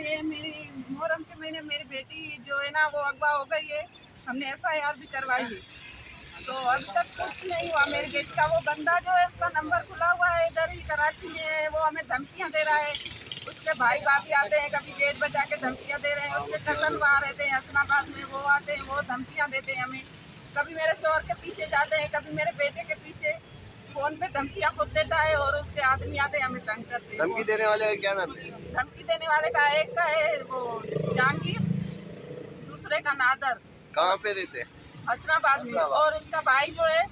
ये मेरी मुहर्रम के महीने मेरी बेटी जो है ना वो अगवा हो गई है। हमने एफआईआर भी करवाई है, तो अभी तक कुछ नहीं हुआ। मेरी बेटी का वो बंदा जो है उसका नंबर खुला हुआ है, इधर ही कराची में है, वो हमें धमकियां दे रहा है। उसके भाई भाभी आते हैं, कभी गेट बजा के धमकियां दे रहे हैं। उसके कजन वहाँ रहते हैं हसनाबाद में, वो आते हैं, वो धमकियां देते हैं हमें। कभी मेरे शोहर के पीछे जाते हैं, कभी मेरे बेटे के पीछे फोन पे धमकियां खुद देता है, और उसके आदमी आते हैं हमें तंग करते हैं। धमकी देने वाले का क्या नाम है? धमकी देने वाले का एक का है वो जहांगीर, दूसरे का नादर, कहाँ पे रहते हैं? हसनाबाद में। और उसका भाई जो है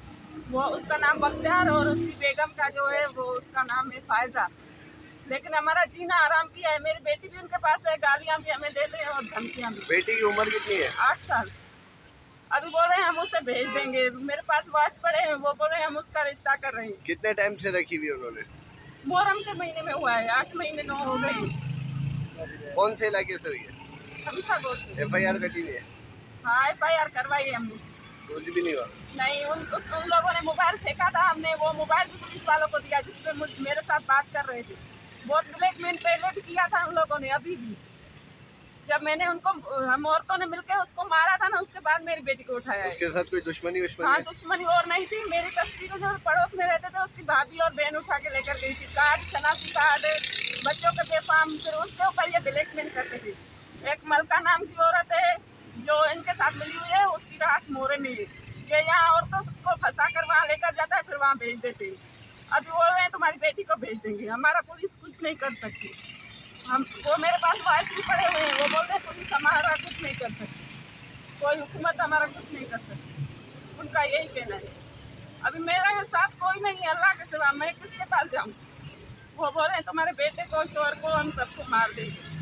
वो उसका नाम बख्तियार, और उसकी बेगम का जो है वो उसका नाम है फायजा। लेकिन हमारा जीना आराम किया है। मेरी बेटी भी उनके पास है, गालियां भी हमें देते हैं और धमकियां भी। बेटी की उम्र कितनी है? 8 साल। अभी बोल रहे हैं हम उसे भेज देंगे, मेरे पास वाच पड़े हैं, वो बोल रहे हैं हम उसका रिश्ता कर रहे हैं। कितने टाइम से रखी हुई उन्होंने? मुहर्रम के महीने में हुआ है, 8 महीने 9 हो गए। कौन से इलाके से हुई है? हमीसागोर से। एफआईआर कटी हुई है? हाँ, एफआईआर करवाई है हमने। कुछ भी नहीं हुआ? नहीं, उन लोगों ने मोबाइल फेंका था, हमने वो मोबाइल भी पुलिस वालों को दिया जिसपे मेरे साथ बात कर रहे थे। बहुत ब्लैकमेल पहले भी किया था उन लोगों ने, अभी भी। जब मैंने उनको हम औरतों ने मिलकर उसको मारा था ना, उसके बाद मेरी बेटी को उठाया है। उसके साथ कोई दुश्मनी हाँ, है? दुश्मनी और नहीं थी। मेरी तस्वीर जो पड़ोस में रहते थे उसकी भाभी और बहन उठा के लेकर गई थी। कार्ड, शनाख्ती कार्ड, बच्चों के बेफाम, फिर उसके ऊपर ये ब्लैकमेल करते थे। एक मलका नाम की औरत है जो इनके साथ मिली हुई है, उसकी राश मोरे में है। ये यहाँ औरतों को फंसा कर वहाँ लेकर जाता है, फिर वहाँ भेज देते हैं। अभी बोल रहे हैं तुम्हारी बेटी को भेज देंगे। हमारा पुलिस कुछ नहीं कर सकती। हम वो मेरे पास वॉइस भी पड़े हुए हैं, वो बोलते हैं पुलिस हमारा कुछ नहीं कर सकती, कोई हुकूमत हमारा कुछ नहीं कर सकती। उनका यही कहना है। अभी मेरा साथ कोई नहीं है अल्लाह के सिवा, मैं किसके पास जाऊँ? वो बोल रहे हैं तुम्हारे बेटे को, शोहर को हम सबको मार देंगे।